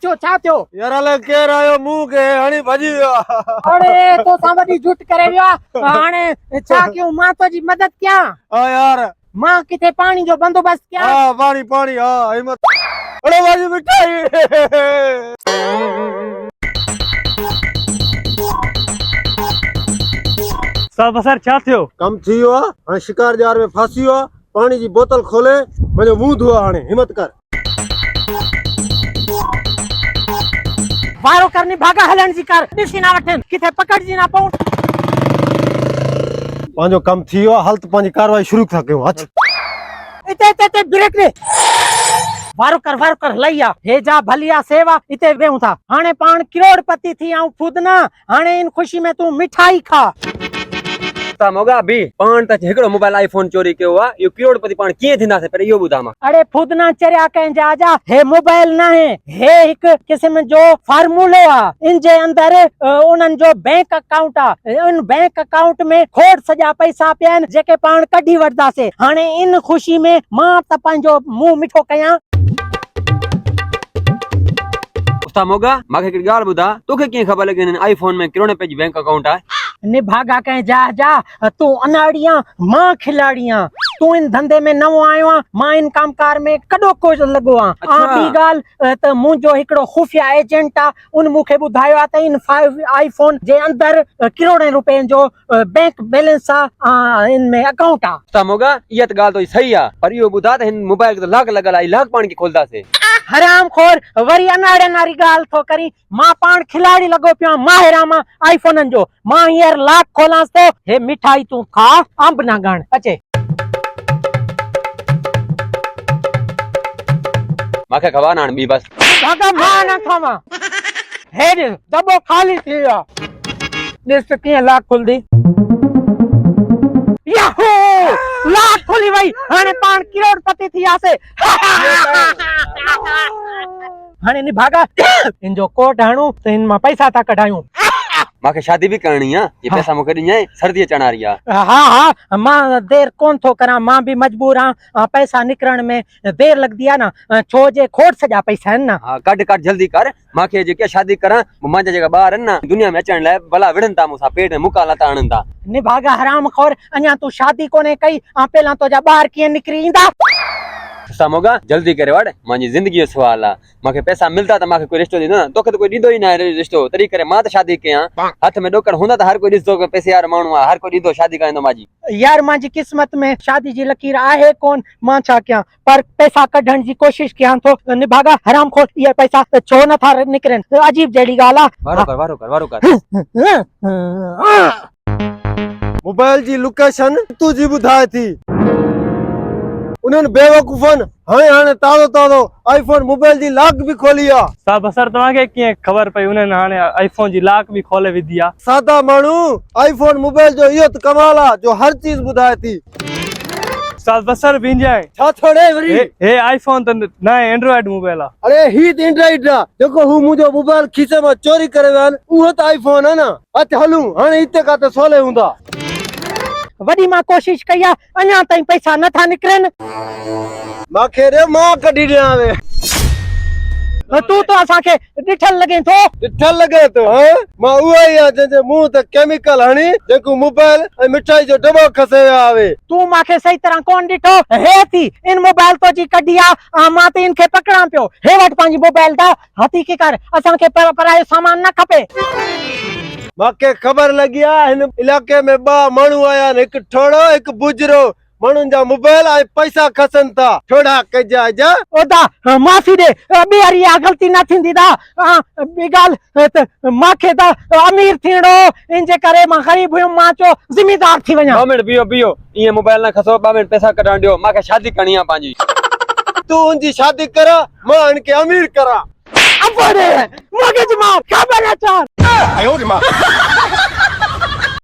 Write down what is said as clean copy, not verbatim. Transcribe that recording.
छा थियो यार अले केर आयो मुंह के हणी भजी वियो। अरे तो सावडी झूठ करे वियो हाणे छा क्यों मां तो जी मदद क्या हां यार मां किथे पानी जो बंदोबस्त क्या हां पानी पानी हां हिम्मत अरे भाजी मिठाई सब असर छा थियो कम थी वियो आहे हाणे शिकार जार में फांसी वियो आहे पानी जी बोतल खोले मुंहिंजो मुंह धोआ हाणे हिम्मत कर वारो करनी भागा हलन जी कर ॾिसी ना वठन किथे पकड़जी ना पऊं पंहिंजो कम थी वियो आहे हल त पंहिंजी कार्रवाई शुरू था कयूं हथ इते ब्रेक दे वारो कर लइया हे जा भलिया सेवा इते वेहूं था हाणे पाण करोड़पति थी आऊं खुद ना हाणे इन खुशी में तू मिठाई खा ता मोगा भी पाण त हिकड़ो मोबाइल आईफोन चोरी कयो आ यो करोड़पति पाण कीअं थींदासे पर इहो ॿुधा मां अरे खुद ना चरिया कहीं जा जा हे मोबाइल ना है हे एक किस्म जो फार्मूलो आ इन जे अंदर उनन जो बैंक अकाउंट आ इन बैंक अकाउंट में खोड़ सजा पैसा पियन जेके पाण कढी वठदासे हाणे इन खुशी में मां त पंहिंजो मुंह मिठो कयां उस्ता मोगा माखे हिकड़ी ॻाल्हि ॿुधा तोखे कीअं ख़बर लॻी हिन आईफोन में करोड़े रुपए जी बैंक अकाउंट आहे निभागा कहीं जा जा तू अनाड़िया मां खिलाड़िया तू इन धंधे में नवो आयो आ मां इन कामकार में कॾो को लगो आ बी गाल त मुंहिंजो हिकड़ो खुफिया एजेंट आ उन मुखे ॿुधायो आ त इन 5 आईफोन जे अंदर करोड़े रुपए जो बैंक बैलेंस आ इन में अकाउंट आ उस्ता मोगा इहा त ॻाल्हि तो सही आ पर इहो ॿुधा त हिन मोबाइल के लाक लॻल आहे लाक पाण के खोलदासे हराम खोर वरी अनाड़े नारी गाल थो करी मां पाण खिलाड़ी लगो पियो माहिरा मां आईफोनन जो मां हींअर लाक खोलांस तो हे मिठाई तू खा अंब ना गण अचे माखे खबर नाण बी बस भागा मां ना खावा हे ॾिस दॿो खाली थी वियो आहे ॾिस त कीअं लाक खुलदी याहू लाक खुली वई हाणे पाण करोड़पति थी आसे हाणे नि भागा इन जो कोट हणू त इन मां पैसा था कढायूं माखे शादी भी करनी है ये पैसा मुके ॾिजाए सर्दी अचण वारी आहे हाँ मां देर कोन थो करा मां भी मजबूर हां पैसा निकरण में देर लगदी है ना छो जे खोट सजा पैसा है ना हां कट जल्दी कर माखे जेके शादी करा मांजा जेका बाहर है ना दुनिया में अचण लाए भला विड़न ता मुसा पेट में मुकाला ता आणन ता निभागा हराम खोर अञा तू शादी कोने कई पहला तो जा बाहर किए निकरी इंदा सामोगा जल्दी करे वड़ मांजी जिंदगी जो सवाल आ माखे पैसा मिलता त माखे कोई रिश्तो दींदो ना तोखे तो कोई दींदो ही ना रिश्तो तरी करे मां त शादी कया हाथ में डोकर हुंदा त हर कोई ॾिसदो के पैसे यार माण्हू आ हर कोई दींदो शादी करंदो माजी यार मांजी किस्मत में शादी जी लकीर आहे कोन मां छा कया पर पैसा कढण जी कोशिश कया तो निभागा हराम खोर ये पैसा छो न था निकरन अजीब जड़ी गाला वारो कर मोबाइल जी लोकेशन तू जी बुधाए थी उन्हनि बेवकूफन हाणे ताज़ो आईफोन मोबाइल जी लॉक भी खोली आ सब असर तव्हांखे कीअं ख़बर पई उन्हनि हाणे आईफोन जी लॉक भी खोले विधी आ सादा माण्हू आईफोन मोबाइल जो इहो त कमाल आ जो हर चीज बुधाए थी सब बसर भिंजाए छा छोड़े वरी हे आईफोन त ना एंड्रॉइड मोबाइल आ अरे ही त एंड्रॉइड आ जेको हू मुंहिंजो मोबाइल खीसे में चोरी करे विया उहो त आईफोन आ न अच हलूं हाणे हिते का त सोले हूंदा वडी मां कोशिश कई आ अञा ताईं पैसा न था निकरन माखे रे मां कढी ॾियां तू तो असांखे ॾिठल लगे थो ॾिठल लगे तो मां उहो ई आ जंहिंजे मुंह ते केमिकल हणी जेको मोबाइल ऐं मिठाई जो डब्बो खसे वियो आहे तू माखे सही तरह कोन ॾिठो हे थी इन मोबाइल तो जी कढी आ मां त इनखे पकड़ां पियो हे वट पंहिंजी मोबाइल दा हथी के कर असांखे परायो सामान न खपे माखे खबर लगी आ हिन इलाके में बा माण्हू आया हिकु ठोड़ो हिकु बुजरो माण्हुनि जा मोबाइल ऐं पैसा खसनि था ठोड़ा कजा जा ओदा माफ़ी दे ॿीहर इहा ग़लती न थींदी दा ॿी ॻाल्हि त माखे त अमीर थींदो इन जे करे मां ग़रीब हुयुमि मां चयो ज़िमेदार थी वञा 2 मिनट बीहो इहे मोबाइल न खसो 2 मिनट पैसा कढण ॾियो माखे शादी करणी आहे पंहिंजी तू उनजी शादी कर मां इनके अमीर करा अब रे मगज मां खबर अचार आयो रे मां